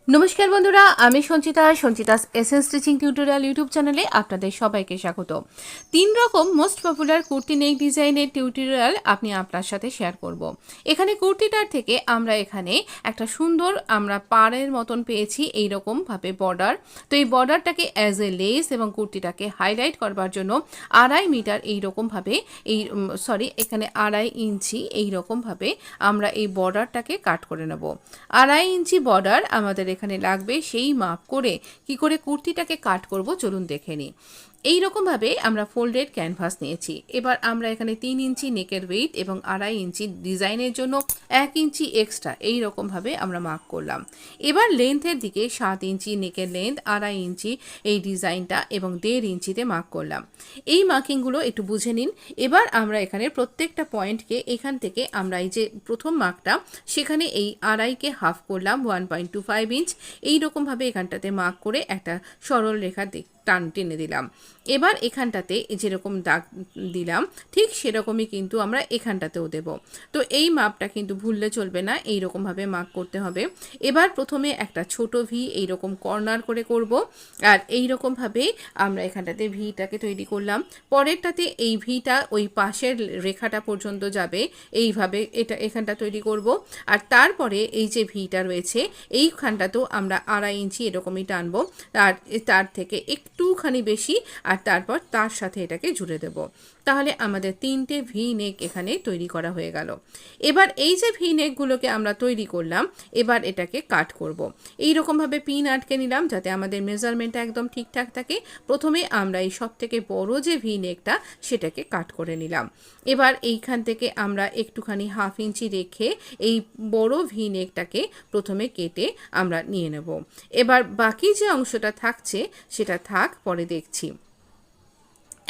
নমস্কার বন্ধুরা, আমি Sanchita's SS stitching tutorial YouTube চ্যানেলে আপনাদের সবাইকে স্বাগত। 3 রকম মোস্ট পপুলার কুর্তি নেক ডিজাইনের টিউটোরিয়াল আমি আপনার সাথে শেয়ার করব। এখানে কুর্তিটার থেকে আমরা এখানে একটা সুন্দর পাড়ের মতন পেয়েছি এই রকম ভাবে বর্ডার। তো এই বর্ডারটাকে অ্যাজ এ লেস এবং কুর্তিটাকে হাইলাইট করবার জন্য 2.5 মিটার এই রকম ভাবে এখানে 2.5 ইঞ্চি এই রকম ভাবে আমরা এই বর্ডারটাকে কাট করে নেব। 2.5 ইঞ্চি বর্ডার আমাদের এখানে লাগবে। সেই মাপ করে কি করে কুর্তিটাকে কাট করব চলুন দেখে নিই। এই রকম ভাবে আমরা ফোল্ডেড ক্যানভাস নিয়েছি। এবার আমরা এখানে 3 ইঞ্চি নেকের ওয়েট এবং 2.5 ইঞ্চি ডিজাইনের জন্য 1 ইঞ্চি এক্সট্রা এই রকম ভাবে আমরা মার্ক করলাম। এবার লেন্থের দিকে 7 ইঞ্চি নেকের লেন্থ, 2.5 ইঞ্চি এই ডিজাইনটা এবং 1.5 ইঞ্চিতে মার্ক করলাম। এই মার্কিংগুলো একটু বুঝে নিন। এবার আমরা এখানে প্রত্যেকটা পয়েন্টকে এখান থেকে আমরা এই যে প্রথম মার্কটা সেখানে এই 2.5কে হাফ করলাম 1.25 ইঞ্চ এই রকম ভাবে এখানটাতে মার্ক করে একটা সরল রেখা টান টেনে দিলাম। এবার এখানটাতে যেরকম দাগ দিলাম ঠিক সেরকমই কিন্তু আমরা এখানটাতেও দেব। তো এই মাপটা কিন্তু ভুললে চলবে না, এই রকম ভাবে মার্ক করতে হবে। এবার প্রথমে একটা ছোট ভি এই রকম কর্নার করে করব, আর এই রকম ভাবে আমরা এখানটাতে ভিটাকে তৈরি করলাম। পরেরটাতে এই ভিটা ওই পাশের রেখাটা পর্যন্ত যাবে, এইভাবে এখানটা তৈরি করব। আর তারপরে এই যে ভিটা রয়েছে এইখানটাতেও আমরা 2.5 ইঞ্চি এরকমই টানবো, আর তার থেকে একটুখানি বেশি, আর তারপর তার সাথে এটাকে জুড়ে দেব। তাহলে আমাদের 3টে ভি নেক এখানে তৈরি করা হয়ে গেল। এবার এই যে ভি নেকগুলোকে আমরা তৈরি করলাম, এবার এটাকে কাট করব। এই রকমভাবে পিন আটকে নিলাম যাতে আমাদের মেজারমেন্টটা একদম ঠিকঠাক থাকে। প্রথমে আমরা এই সব থেকে বড় যে ভি নেকটা সেটাকে কাট করে নিলাম। এবার এইখান থেকে আমরা একটুখানি 1/2 ইঞ্চি রেখে এই বড় ভি নেকটাকে প্রথমে কেটে আমরা নিয়ে নেব। এবার বাকি যে অংশটা থাকছে সেটা থাক, পরে দেখছি।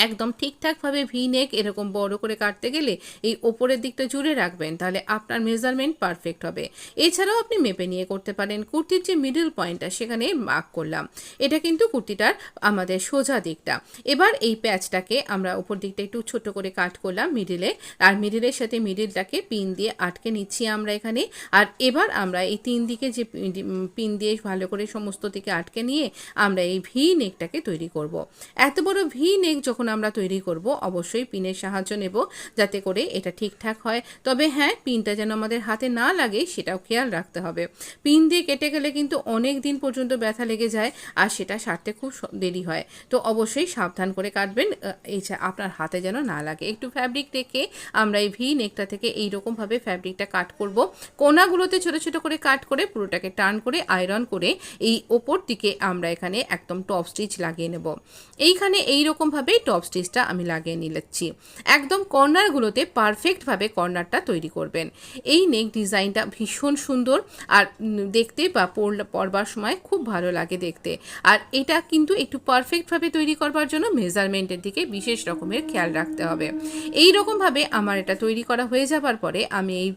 একদম ঠিকঠাকভাবে ভি নেক এরকম বড় করে কাটতে গেলে এই ওপরের দিকটা জুড়ে রাখবেন, তাহলে আপনার মেজারমেন্ট পারফেক্ট হবে। এছাড়াও আপনি মেপে নিয়ে করতে পারেন। কুর্তির যে মিডল পয়েন্টটা সেখানে মার্ক করলাম, এটা কিন্তু কুর্তিটার আমাদের সোজা দিকটা। এবার এই প্যাচটাকে আমরা উপর দিকটা একটু ছোট করে কাট করলাম মিডিলে, আর মিডিলের সাথে মিডিলটাকে পিন দিয়ে আটকে নিচ্ছি আমরা এখানে। আর এবার আমরা এই 3 দিকে যে পিন দিয়ে ভালো করে সমস্ত দিকে আটকে নিয়ে আমরা এই ভি নেকটাকে তৈরি করব। এত বড় ভি নেক যখন আমরা তৈরি করব অবশ্যই পিনের সাহায্য নেব যাতে করে এটা ঠিকঠাক হয়। তবে হ্যাঁ, পিনটা যেন আমাদের হাতে না লাগে সেটাও খেয়াল রাখতে হবে। পিন দিয়ে কেটে গেলে কিন্তু অনেক দিন পর্যন্ত ব্যথা লেগে যায়, আর সেটা সারতে খুব দেরি হয়। তো অবশ্যই সাবধান করে কাটবেন, আপনার হাতে যেন না লাগে। একটু ফ্যাব্রিক রেখে আমরা এই ভি নেকটা থেকে এইরকমভাবে ফ্যাব্রিকটা কাট করব। কোনাগুলোতে ছোট ছোট করে কাট করে পুরোটাকে টার্ন করে আয়রন করে এই ওপর দিকে আমরা এখানে একদম টপ স্টিচ লাগিয়ে নেব। এইখানে এইরকমভাবেই টপ স্টিচটা আমি লাগিয়ে নিচ্ছি। একদম কর্নারগুলোতে পারফেক্টভাবে কর্নারটা তৈরি করবেন। এই নেক ডিজাইনটা ভীষণ সুন্দর, আর দেখতে বা পরবার সময় খুব ভালো লাগে দেখতে। আর এটা কিন্তু একটু পারফেক্টভাবে তৈরি করবার জন্য মেজারমেন্টের দিকে বিশেষ রকমের খেয়াল রাখতে হবে। এই রকমভাবে আমার এটা তৈরি করা হয়ে যাবার পরে আমি এই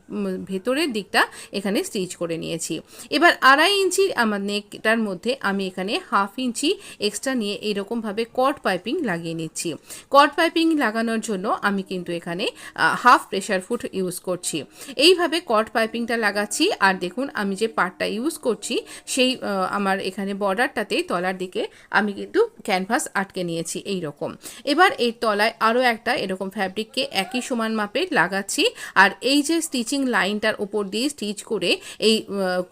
ভেতরের দিকটা এখানে স্টিচ করে নিয়েছি। এবার 2.5 ইঞ্চি আমার নেকটার মধ্যে আমি এখানে 1/2 ইঞ্চি এক্সট্রা নিয়ে এইরকমভাবে কট পাইপিং লাগিয়ে নিচ্ছি। কট পাইপিং লাগানোর জন্য আমি কিন্তু এখানে হাফ প্রেশার ফুট ইউজ করছি। এইভাবে কট পাইপিংটা লাগাচ্ছি। আর দেখুন আমি যে পার্টটা ইউজ করছি সেই আমার এখানে বর্ডারটাতে তলার দিকে আমি কিন্তু ক্যানভাস আটকে নিয়েছি এই রকম। এবার এই তলায় আরও একটা এরকম ফ্যাব্রিককে একই সমান মাপে লাগাচ্ছি, আর এই যে স্টিচিং লাইনটার উপর দিয়ে স্টিচ করে এই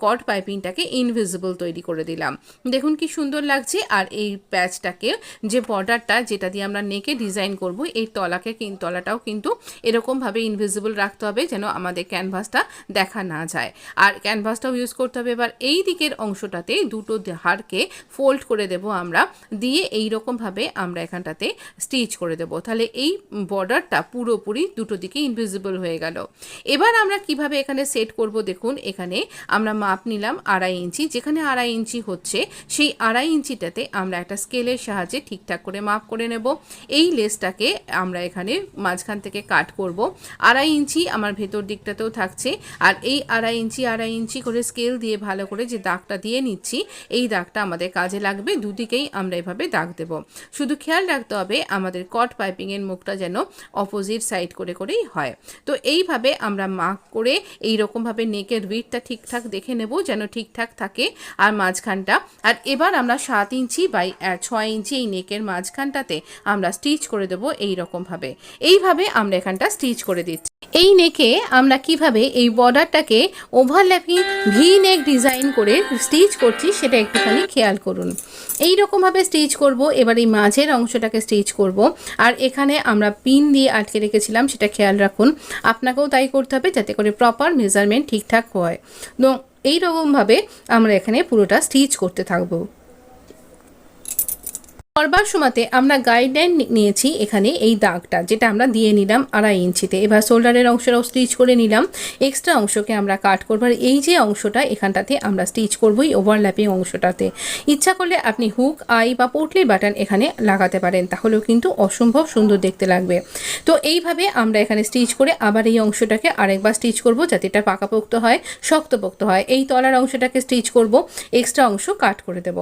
কট পাইপিংটাকে ইনভিজিবল তৈরি করে দিলাম। দেখুন কি সুন্দর লাগছে। আর এই প্যাচটাকে যে বর্ডারটা যেটা দিয়ে আমরা নেকে ডিজাইন করব এই তলাটাও কিন্তু এরকমভাবে ইনভিজিবল রাখতে হবে যেন আমাদের ক্যানভাসটা দেখা না যায়। আর ক্যানভাসটাও ইউজ করতে হবে। এবার এই দিকের অংশটাতে দুটো ধারকে ফোল্ড করে দেব আমরা, দিয়ে এইরকমভাবে আমরা এখানটাতে স্টিচ করে দেব। তাহলে এই বর্ডারটা পুরোপুরি দুটো দিকে ইনভিজিবল হয়ে গেল। এবার আমরা কিভাবে এখানে সেট করব দেখুন। এখানে আমরা মাপ নিলাম 2.5 ইঞ্চি, যেখানে 2.5 ইঞ্চি হচ্ছে সেই 2.5 ইঞ্চিটাতে আমরা একটা স্কেলের সাহায্যে ঠিকঠাক করে মাপ করে নেব। এই লেসটাকে আমরা এখানে মাঝখান থেকে কাট করব। 2.5 ইঞ্চি আমার ভেতর দিকটাতেও থাকছে, আর এই 2.5 ইঞ্চি করে স্কেল দিয়ে ভালো করে যে দাগটা দিয়ে নিচ্ছি, এই দাগটা আমাদের কাজে লাগবে। দুদিকেই আমরা এভাবে দাগ দেব। শুধু খেয়াল রাখতে হবে আমাদের কট পাইপিংয়ের মুখটা যেন অপোজিট সাইড করে করেই হয়। তো এইভাবে আমরা মার্ক করে এইরকমভাবে নেকের উইডথটা ঠিকঠাক দেখে নেব যেন ঠিকঠাক থাকে আর মাঝখানটা। আর এবার আমরা 7 ইঞ্চি বাই 6 ইঞ্চি এই নেকের মাঝখানটাতে আমরা স্টিচ করে দেবো এইরকমভাবে। এইভাবে আমরা এখানটা স্টিচ করে দিচ্ছি। এই নেকে আমরা কিভাবে এই বর্ডারটাকে ওভারল্যাপিং ভি নেক ডিজাইন করে স্টিচ করছি সেটা একটুখানি খেয়াল করুন। এই রকমভাবে স্টিচ করব। এবার এই মাঝের অংশটাকে স্টিচ করব, আর এখানে আমরা পিন দিয়ে আটকে রেখেছিলাম সেটা খেয়াল রাখুন। আপনাকেও তাই করতে হবে যাতে করে প্রপার মেজারমেন্ট ঠিকঠাক হয়। তো এইরকমভাবে আমরা এখানে পুরোটা স্টিচ করতে থাকবো। করবার সময়তে আমরা গাইডলাইন নিয়েছি এখানে এই দাগটা যেটা আমরা দিয়ে নিলাম 2.5 ইঞ্চিতে। এবার শোল্ডারের অংশটাও স্টিচ করে নিলাম। এক্সট্রা অংশকে আমরা কাট করবার এই যে অংশটা এখানটাতে আমরা স্টিচ করবো এই ওভারল্যাপিং অংশটাতে। ইচ্ছা করলে আপনি হুক, আই বা পোটলি বাটন এখানে লাগাতে পারেন, তাহলেও কিন্তু অসম্ভব সুন্দর দেখতে লাগবে। তো এইভাবে আমরা এখানে স্টিচ করে আবার এই অংশটাকে আরেকবার স্টিচ করব যাতে এটা পাকাপোক্ত হয়, শক্তপোক্ত হয়। এই তলার অংশটাকে স্টিচ করব, এক্সট্রা অংশ কাট করে দেব।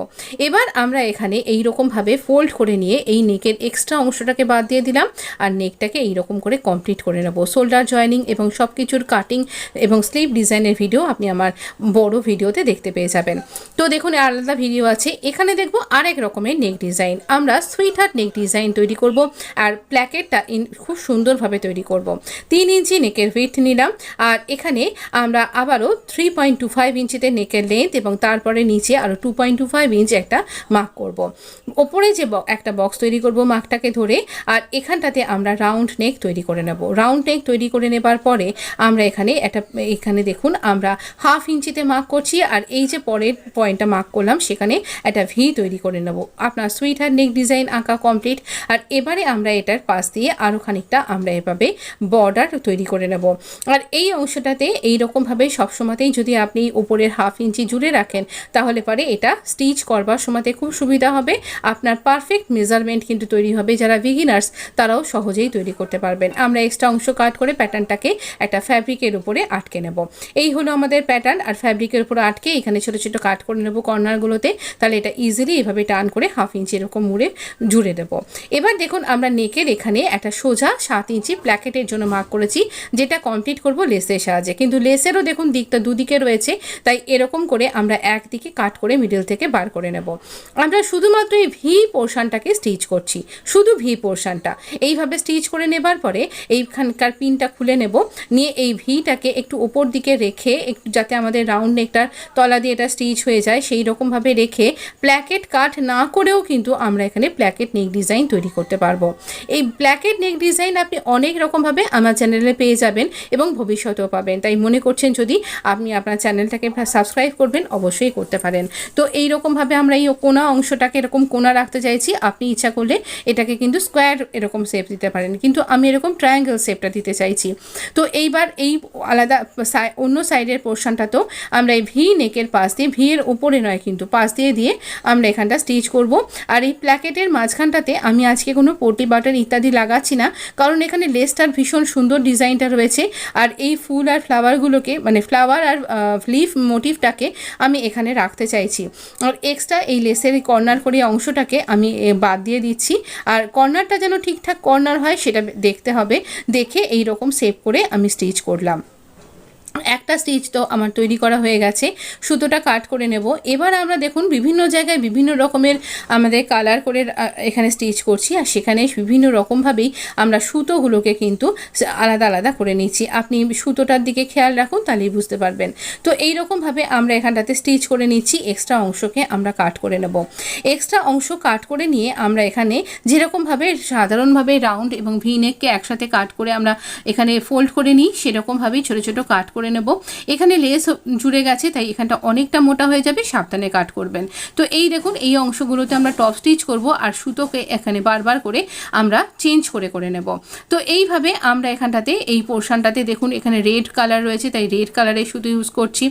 এবার আমরা এখানে এইরকমভাবে ফোল্ড করে নিয়ে এই নেকের এক্সট্রা অংশটাকে বাদ দিয়ে দিলাম, আর নেকটাকে এইরকম করে কমপ্লিট করে নেব। শোল্ডার জয়েনিং এবং সব কিছুর কাটিং এবং স্লিভ ডিজাইনের ভিডিও আপনি আমার বড় ভিডিওতে দেখতে পেয়ে যাবেন। তো দেখুন আলাদা ভিডিও আছে। এখানে দেখব আরেক রকমের নেক ডিজাইন। আমরা সুইট হার্ট নেক ডিজাইন তৈরি করব, আর প্ল্যাকেটটা খুব সুন্দরভাবে তৈরি করব। 3 ইঞ্চি নেকের উইডথ নিলাম, আর এখানে আমরা আবারও 3.25 ইঞ্চিতে নেকের লেন্থ এবং তারপরে নিচে আরও 2.25 ইঞ্চ একটা মার্ক করব। ওপরে যে একটা বক্স তৈরি করব মার্কটাকে ধরে, আর এখানটাতে আমরা রাউন্ড নেক তৈরি করে নেব। রাউন্ড নেক তৈরি করে নেবার পরে আমরা এখানে দেখুন আমরা 1/2 ইঞ্চিতে মার্ক করছি, আর এই যে পরের পয়েন্টটা মার্ক করলাম সেখানে একটা ভি তৈরি করে নেব। আপনার সুইট হার্ট নেক ডিজাইন আঁকা কমপ্লিট। আর এবারে আমরা এটার পাশ দিয়ে আরও খানিকটা আমরা এভাবে বর্ডার তৈরি করে নেব। আর এই অংশটাতে এইরকমভাবে সবসময়তেই যদি আপনি উপরের 1/2 ইঞ্চি জুড়ে রাখেন তাহলে পরে এটা স্টিচ করবার সময়তে খুব সুবিধা হবে। আপনার পারফেক্ট মেজারমেন্ট কিন্তু তৈরি হবে। যারা বিগিনার্স তারাও সহজেই তৈরি করতে পারবেন। আমরা এক্সট্রা অংশ কাট করে প্যাটার্নটাকে একটা ফ্যাব্রিকের উপরে আটকে নেব। এই হলো আমাদের প্যাটার্ন। আর ফ্যাব্রিকের উপরে আটকে এখানে ছোটো ছোটো কাট করে নেব কর্নারগুলোতে, তাহলে এটা ইজিলি এভাবে টান করে 1/2 ইঞ্চি এরকম মুড়ে জুড়ে দেবো। এবার দেখুন আমরা নেকের এখানে একটা সোজা 7 ইঞ্চি প্ল্যাকেটের জন্য মার্ক করেছি, যেটা কমপ্লিট করব লেসের সাহায্যে। কিন্তু লেসেরও দেখুন দিকটা দুদিকে রয়েছে, তাই এরকম করে আমরা একদিকে কাট করে মিডল থেকে বার করে নেব। আমরা শুধুমাত্র এই ভি পোর্শনটাকে স্টিচ করছি, শুধু ভি পোর্শনটা। এইভাবে স্টিচ করে নেবার পরে এইখানকার পিনটা খুলে নেব, নিয়ে এই ভিটাকে একটু ওপর দিকে রেখে একটু যাতে আমাদের রাউন্ড নেকটার তলা দিয়ে এটা স্টিচ হয়ে যায় সেই রকমভাবে রেখে প্ল্যাকেট কাট না করেও কিন্তু আমরা এখানে প্ল্যাকেট নেক ডিজাইন তৈরি করতে পারবো। এই প্ল্যাকেট নেক ডিজাইন আপনি অনেক রকমভাবে আমার চ্যানেলে পেয়ে যাবেন এবং ভবিষ্যতেও পাবেন। তাই মনে করছেন যদি আপনি আপনার চ্যানেলটাকে সাবস্ক্রাইব করবেন, অবশ্যই করতে পারেন। তো এইরকমভাবে আমরা এই কোনা অংশটাকে এরকম কোনা রাখতে চাইছি। আপনি ইচ্ছা করলে এটাকে কিন্তু স্কোয়ার এরকম শেপ দিতে পারেন, কিন্তু আমি এরকম ট্রায়াঙ্গেল শেপটা দিতে চাইছি। তো এইবার এই আলাদা অন্য সাইডের পোর্শনটাতেও আমরা এই ভি নেকের পাশ দিয়ে, ভি এর উপরে নয় কিন্তু পাশ দিয়ে আমরা এখানটা স্টিচ করব। আর এই প্ল্যাকেটের মাঝখানটাতে আমি আজকে কোনো পটি বাটন ইত্যাদি লাগাচ্ছি না, কারণ এখানে লেসটার ভীষণ সুন্দর ডিজাইনটা রয়েছে। আর এই ফুল আর ফ্লাওয়ারগুলোকে মানে ফ্লাওয়ার আর লিফ মোটিভটাকে আমি এখানে রাখতে চাইছি। আর এক্সট্রা এই লেসের কর্নার করে অংশটাকে আমি বাদ দিয়ে দিচ্ছি। আর কর্নারটা যেন ঠিকঠাক কর্নার হয় সেটা দেখতে হবে। দেখে এই রকম শেপ করে আমি স্টিচ করলাম। একটা স্টিচ তো আমার তৈরি করা হয়ে গেছে, সুতোটা কাট করে নেব। এবার আমরা দেখুন বিভিন্ন জায়গায় বিভিন্ন রকমের আমাদের কালার করে এখানে স্টিচ করছি, আর সেখানে বিভিন্ন রকমভাবেই আমরা সুতোগুলোকে কিন্তু আলাদা আলাদা করে নিচ্ছি। আপনি সুতোটার দিকে খেয়াল রাখুন, তাহলেই বুঝতে পারবেন। তো এই রকমভাবে আমরা এখানটাতে স্টিচ করে নিচ্ছি। এক্সট্রা অংশকে আমরা কাট করে নেব। এক্সট্রা অংশ কাট করে নিয়ে আমরা এখানে যেরকমভাবে সাধারণভাবে রাউন্ড এবং ভি নেককে একসাথে কাট করে আমরা এখানে ফোল্ড করে নিই, সেরকমভাবেই ছোটো ছোটো কাট করে করে নেব। এখানে লেস জুড়ে গেছে তাই এখানটা অনেকটা মোটা হয়ে যাবে, সাবধানে কাট করবেন। তো এই দেখুন এই অংশগুলোতে আমরা টপ স্টিচ করব আর সুতোকে এখানে বারবার করে আমরা চেঞ্জ করে নেব। তো এইভাবে আমরা এখানটাতে এই পোর্শনটাতে দেখুন এখানে রেড কালার রয়েছে তাই রেড কালারের সুতো ইউজ করছি,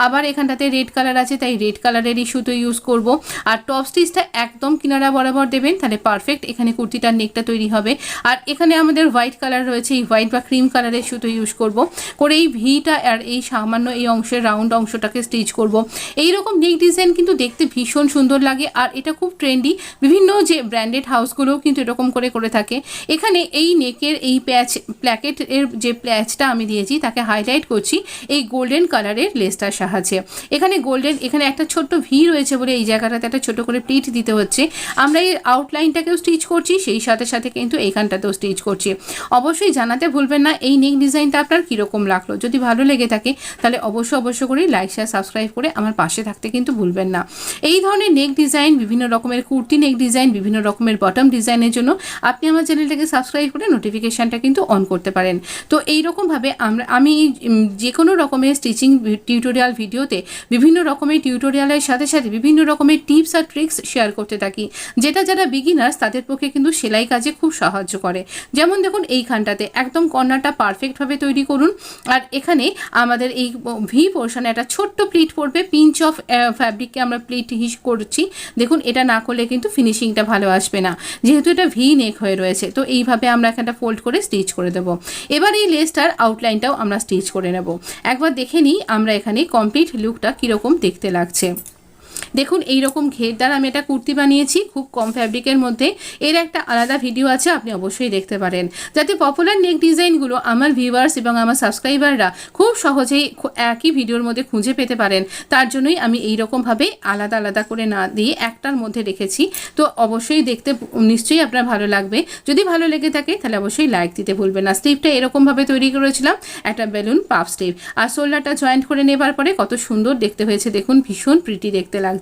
আবার এখানটাতে রেড কালার আছে তাই রেড কালারেরই সুতো ইউজ করব। আর টপ স্টিচটা একদম কিনারা বরাবর দেবেন, তাহলে পারফেক্ট এখানে কুর্তিটার নেকটা তৈরি হবে। আর এখানে আমাদের হোয়াইট কালার রয়েছে, এই হোয়াইট বা ক্রিম কালারের সুতো ইউজ করব করে এই ভিটা আর এই সামান্য এই অংশের রাউন্ড অংশটাকে স্টিচ করব। এইরকম নেক ডিজাইন কিন্তু দেখতে ভীষণ সুন্দর লাগে আর এটা খুব ট্রেন্ডি, বিভিন্ন যে ব্র্যান্ডেড হাউসগুলোও কিন্তু এরকম করে থাকে। এখানে এই নেকের এই প্ল্যাকেটের যে প্যাচটা আমি দিয়েছি তাকে হাইলাইট করছি এই গোল্ডেন কালারের লেসটার সাহায্যে। এখানে গোল্ডেন, এখানে একটা ছোট্ট ভি রয়েছে বলে এই জায়গাটাতে একটা ছোট করে প্লিট দিতে হচ্ছে। আমরা এই আউটলাইনটাকেও স্টিচ করছি, সেই সাথে সাথে কিন্তু এইখানটাতেও স্টিচ করছি। অবশ্যই জানাতে ভুলবেন না এই নেক ডিজাইনটা আপনার কীরকম লাগলো। যদি ভালো লেগে থাকে তাহলে অবশ্য করে লাইক শেয়ার সাবস্ক্রাইব করে আমার পাশে থাকতে কিন্তু ভুলবেন না। এই ধরনের নেক ডিজাইন, বিভিন্ন রকমের কুর্তি নেক ডিজাইন, বিভিন্ন রকমের বটম ডিজাইনের জন্য আপনি আমার চ্যানেলটাকে সাবস্ক্রাইব করে নোটিফিকেশানটা কিন্তু অন করতে পারেন। তো এইরকমভাবে আমি যে কোনো রকমের স্টিচিং টিউটোরিয়াল ভিডিওতে বিভিন্ন রকমের টিউটোরিয়ালের সাথে সাথে বিভিন্ন রকমের টিপস আর ট্রিক্স শেয়ার করতে থাকি, যেটা যারা বিগিনার্স তাদের পক্ষে কিন্তু সেলাই কাজে খুব সাহায্য করে। যেমন দেখুন এইখানটাতে একদম কর্নারটা পারফেক্টভাবে তৈরি করুন। আর এখানে আমাদের এই ভি পোর্শনে একটা ছোট্ট প্লিট পড়বে, পিঞ্চ অফ ফ্যাব্রিককে আমরা প্লিট করছি। দেখুন এটা না করলে কিন্তু ফিনিশিংটা ভালো আসবে না, যেহেতু এটা ভি নেক হয়ে রয়েছে। তো এইভাবে আমরা এখানটা ফোল্ড করে স্টিচ করে দেবো। এবার এই লেসটার আউটলাইনটাও আমরা স্টিচ করে নেব। একবার দেখে নিই আমরা এখানে কমপ্লিট লুকটা কীরকম দেখতে লাগছে। দেখুন এইরকম ঘেরদার আমি একটা কুর্তি বানিয়েছি খুব কম ফ্যাব্রিকের মধ্যে। এর একটা আলাদা ভিডিও আছে, আপনি অবশ্যই দেখতে পারেন, যাতে পপুলার নেক ডিজাইনগুলো আমার ভিউয়ার্স এবং আমার সাবস্ক্রাইবাররা খুব সহজেই একই ভিডিওর মধ্যে খুঁজে পেতে পারেন। তার জন্যই আমি এইরকমভাবে আলাদা আলাদা করে না দিয়ে একটার মধ্যে রেখেছি। তো অবশ্যই দেখতে নিশ্চয়ই আপনার ভালো লাগবে। যদি ভালো লেগে থাকে তাহলে অবশ্যই লাইক দিতে ভুলবেন না। স্লিভটা এরকমভাবে তৈরি করেছিলাম, একটা বেলুন পাফ স্লিভ। আর শোল্ডারটা জয়েন্ট করে নেবার পরে কত সুন্দর দেখতে হয়েছে, দেখুন ভীষণ প্রিটি দেখতে লাগছে।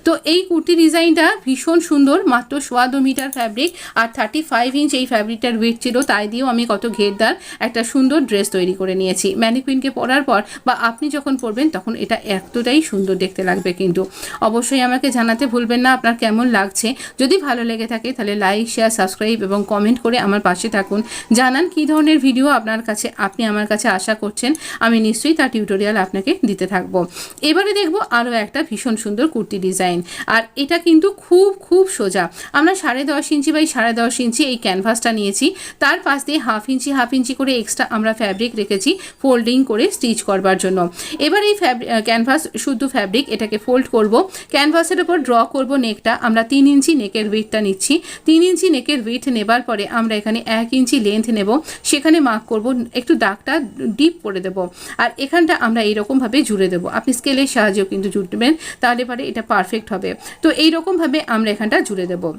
তো এই কুর্তি ডিজাইনটা ভীষণ সুন্দর, মাত্র 1.25 মিটার ফ্যাব্রিক আর 35 ইঞ্চ এই ফ্যাব্রিকটার ওয়েট ছিল, তাই দিয়েও আমি কত ঘেরদার একটা সুন্দর ড্রেস তৈরি করে নিয়েছি। ম্যানিকুইনকে পরার পর বা আপনি যখন পরবেন তখন এটা এতটাই সুন্দর দেখতে লাগবে। কিন্তু অবশ্যই আমাকে জানাতে ভুলবেন না আপনার কেমন লাগছে। যদি ভালো লেগে থাকে তাহলে লাইক শেয়ার সাবস্ক্রাইব এবং কমেন্ট করে আমার পাশে থাকুন। জানান কী ধরনের ভিডিও আপনি আমার কাছে আশা করছেন, আমি নিশ্চয়ই তার টিউটোরিয়াল আপনাকে দিতে থাকবো। এবারে দেখবো আরও একটা ভীষণ সুন্দর কুর্তি ডিজাইন। আর এটা কিন্তু খুব সোজা। আমরা 10.5 ইঞ্চি বাই 10.5 ইঞ্চি এই ক্যানভাসটা নিয়েছি, তার পাশ দিয়ে হাফ ইঞ্চি করে এক্সট্রা আমরা ফ্যাব্রিক রেখেছি ফোল্ডিং করে স্টিচ করবার জন্য। এবার এই ক্যানভাস শুদ্ধ ফ্যাব্রিক এটাকে ফোল্ড করব, ক্যানভাসের উপর ড্র করব নেকটা। আমরা 3 ইঞ্চি নেকের উইডথটা নিচ্ছি। 3 ইঞ্চি নেকের উইডথ নেবার পরে আমরা এখানে 1 ইঞ্চি লেন্থ নেব, সেখানে মার্ক করব, একটু দাগটা ডিপ করে দেব। আর এখানটা আমরা এইরকমভাবে জুড়ে দেবো। আপনি স্কেলের সাহায্যেও কিন্তু জুড়বেন, তাহলে পরে এটা পারফেক্ট হবে। তো এইরকমভাবে আমরা এখানটা জুড়ে দেবো।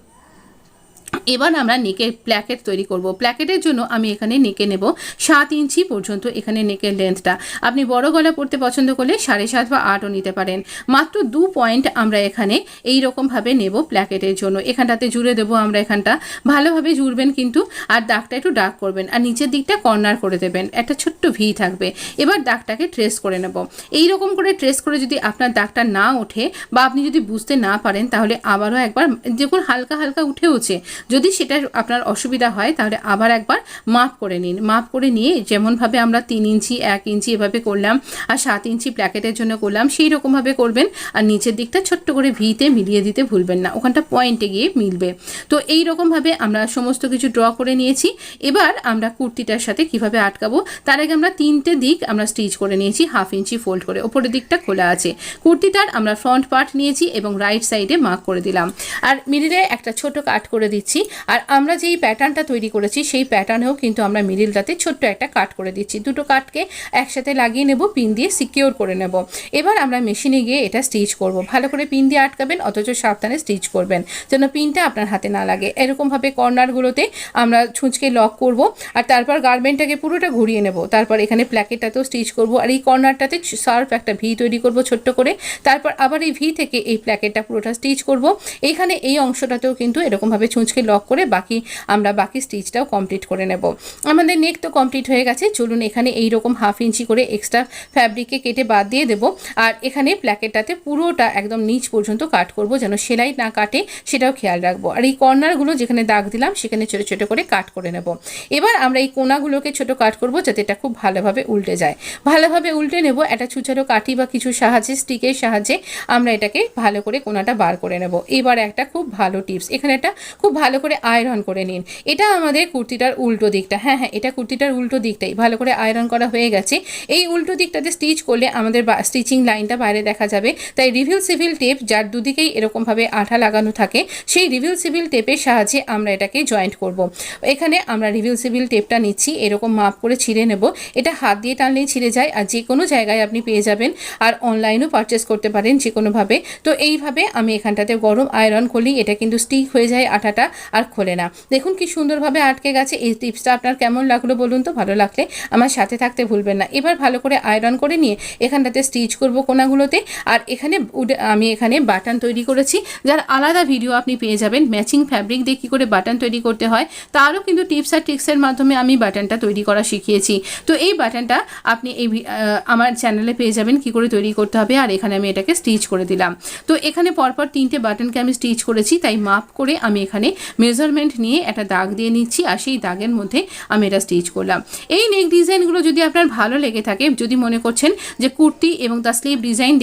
এবার আমরা নেকের প্ল্যাকেট তৈরি করব। প্ল্যাকেটের জন্য আমি এখানে নেকে নেব 7 ইঞ্চি পর্যন্ত, এখানে নেকের লেন্থটা। আপনি বড় গলা পরতে পছন্দ করলে 7.5 বা 8ও নিতে পারেন। মাত্র 2 পয়েন্ট আমরা এখানে এইরকমভাবে নেব প্ল্যাকেটের জন্য। এখানটাতে জুড়ে দেবো আমরা, এখানটা ভালোভাবে জুড়বেন কিন্তু, আর দাগটা একটু ডার্ক করবেন আর নিচের দিকটা কর্নার করে দেবেন, একটা ছোট্ট ভি থাকবে। এবার দাগটাকে ট্রেস করে নেব। এইরকম করে ট্রেস করে যদি আপনার দাগটা না ওঠে বা আপনি যদি বুঝতে না পারেন তাহলে আবারও একবার, দেখুন হালকা উঠেওছে, যদি সেটা আপনার অসুবিধা হয় তাহলে আবার একবার মাপ করে নিন। মাপ করে নিয়ে যেমনভাবে আমরা 3 ইঞ্চি 1 ইঞ্চি এভাবে করলাম আর 7 ইঞ্চি প্ল্যাকেটের জন্য করলাম, সেই রকমভাবে করবেন। আর নিচের দিকটা ছোট্ট করে ভিতে মিলিয়ে দিতে ভুলবেন না, ওখানটা পয়েন্টে গিয়ে মিলবে। তো এই রকমভাবে আমরা সমস্ত কিছু ড্র করে নিয়েছি। এবার আমরা কুর্তিটার সাথে কিভাবে আটকাবো তার আগে আমরা 3টে দিক আমরা স্টিচ করে নিয়েছি, হাফ ইঞ্চি ফোল্ড করে। ওপরের দিকটা খোলা আছে। কুর্তিটার আমরা ফ্রন্ট পার্ট নিয়েছি এবং রাইট সাইডে মার্ক করে দিলাম আর মিডিলে একটা ছোট কাট করে দিচ্ছি। আর আমরা যেই প্যাটার্নটা তৈরি করেছি সেই প্যাটার্নেও কিন্তু আমরা মিডিলটাতে ছোট্ট একটা কাট করে দিচ্ছি। দুটো কাটকে একসাথে লাগিয়ে নেব, পিন দিয়ে সিকিউর করে নেব। এবার আমরা মেশিনে গিয়ে এটা স্টিচ করব। ভালো করে পিন দিয়ে আটকাবেন, অথচ সাবধানে স্টিচ করবেন যেন পিনটা আপনার হাতে না লাগে। এরকমভাবে কর্নারগুলোতে আমরা ছুঁচকে লক করব আর তারপর গার্মেন্টটাকে পুরোটা ঘুরিয়ে নেব। তারপর এখানে প্ল্যাকেটটাতেও স্টিচ করব আর এই কর্নারটাতে শার্প একটা ভি তৈরি করব ছোট্ট করে। তারপর আবার এই ভি থেকে এই প্ল্যাকেটটা পুরোটা স্টিচ করব। এইখানে এই অংশটাতেও কিন্তু এরকমভাবে ছুঁচকে লক লক করে আমরা বাকি স্টিচটাও কমপ্লিট করে নেব। আমাদের নেক তো কমপ্লিট হয়ে গেছে। চলুন এখানে এইরকম 1/2 ইঞ্চি করে এক্সট্রা ফ্যাব্রিককে কেটে বাদ দিয়ে দেবো। আর এখানে প্ল্যাকেটটাতে পুরোটা একদম নিচ পর্যন্ত কাট করব, যেন সেলাই না কাটে সেটাও খেয়াল রাখবো। আর এই কর্নারগুলো যেখানে দাগ দিলাম সেখানে ছোটো ছোটো করে কাট করে নেব। এবার আমরা এই কোনাগুলোকে ছোটো কাট করব যাতে এটা খুব ভালোভাবে উল্টে যায়। ভালোভাবে উল্টে নেব। একটা ছুঁচারো কাঠি বা কিছু সাহায্যে, স্টিকের সাহায্যে আমরা এটাকে ভালো করে কোনাটা বার করে নেব। এবার একটা খুব ভালো টিপস, এখানে একটা খুব ভালো করে আয়রন করে নিন। এটা আমাদের কুর্তিটার উল্টো দিকটা, হ্যাঁ এটা কুর্তিটার উল্টো দিকটাই ভালো করে আয়রন করা হয়ে গেছে। এই উল্টো দিকটাতে স্টিচ করলে আমাদের স্টিচিং লাইনটা বাইরে দেখা যাবে। তাই রিভিল সিভিল টেপ, যার দুদিকেই এরকমভাবে আঠা লাগানো থাকে, সেই রিভিল সিভিল টেপের সাহায্যে আমরা এটাকে জয়েন্ট করব। এখানে আমরা রিভিল সিভিল টেপটা নিচ্ছি, এরকম মাপ করে ছিঁড়ে নেব। এটা হাত দিয়ে টানলেই ছিঁড়ে যায়, আর যে কোনো জায়গায় আপনি পেয়ে যাবেন, আর অনলাইনেও পারচেস করতে পারেন যে কোনোভাবে। তো এইভাবে আমি এখানটাতে গরম আয়রন করলেই এটা কিন্তু স্টিক হয়ে যায় আঠাটা, আর খোলে না। দেখুন কি সুন্দরভাবে আটকে গেছে। এই টিপসটা আপনার কেমন লাগলো বলুন তো? ভালো লাগলে আমার সাথে থাকতে ভুলবেন না। এবার ভালো করে আয়রন করে নিয়ে এখানটাতে স্টিচ করব কোনাগুলোতে। আর আমি এখানে বাটন তৈরি করেছি, যার আলাদা ভিডিও আপনি পেয়ে যাবেন। ম্যাচিং ফ্যাব্রিক দিয়ে কী করে বাটন তৈরি করতে হয় তারও কিন্তু টিপস আর ট্রিক্সের মাধ্যমে আমি বাটনটা তৈরি করা শিখিয়েছি। তো এই বাটনটা আপনি আমার চ্যানেলে পেয়ে যাবেন কী করে তৈরি করতে হবে। আর এখানে আমি এটাকে স্টিচ করে দিলাম। তো এখানে পরপর 3টে বাটনকে আমি স্টিচ করেছি, তাই মাপ করে আমি এখানে মেজারমেন্ট নিয়ে একটা দাগ দিয়ে নিচ্ছি, আর সেই দাগের মধ্যে আমি এটা স্টিচ করলাম। এই নেক ডিজাইনগুলো যদি আপনার ভালো লেগে থাকে, যদি মনে করছেন যে কুর্তি এবং তার স্লিভ ডিজাইন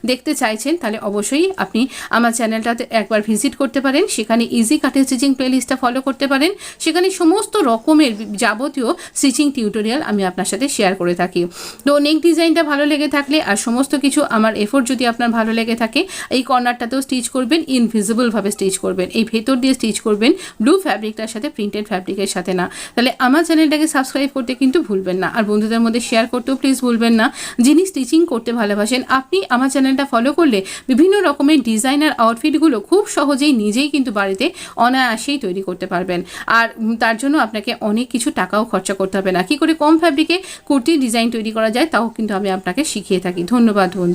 দেখতে চাইছেন, তাহলে অবশ্যই আপনি আমার চ্যানেলটাতে একবার ভিজিট করতে পারেন। সেখানে ইজি কাটিং স্টিচিং প্লেলিস্টটা ফলো করতে পারেন। সেখানে সমস্ত রকমের যাবতীয় স্টিচিং টিউটোরিয়াল আমি আপনার সাথে শেয়ার করে থাকি। তো নেক ডিজাইনটা ভালো লেগে থাকলে আর সমস্ত কিছু আমার এফোর্ট যদি আপনার ভালো লেগে থাকে, এই কর্নারটাতেও স্টিচ করবেন, ইনভিজিবলভাবে স্টিচ করবেন, এই ভেতর দিয়ে স্টিচ করবেন, ব্লু ফ্যাব্রিকটার সাথে, প্রিন্টেড ফ্যাব্রিকের সাথে না। তাহলে আমার চ্যানেলটাকে সাবস্ক্রাইব করতে কিন্তু ভুলবেন না, আর বন্ধুদের মধ্যে শেয়ার করতেও প্লিজ ভুলবেন না। যিনি স্টিচিং করতে ভালোবাসেন, আপনি আমার চ্যানেলটা ফলো করলে বিভিন্ন রকমের ডিজাইনার আউটফিটগুলো খুব সহজেই নিজেই কিন্তু বাড়িতে অনায়াসেই তৈরি করতে পারবেন। আর তার জন্য আপনাকে অনেক কিছু টাকাও খরচা করতে হবে না। কী করে কম ফ্যাব্রিকে কুর্তির ডিজাইন তৈরি করা যায় তাও কিন্তু আমি আপনাকে শিখিয়ে থাকি। ধন্যবাদ বন্ধু।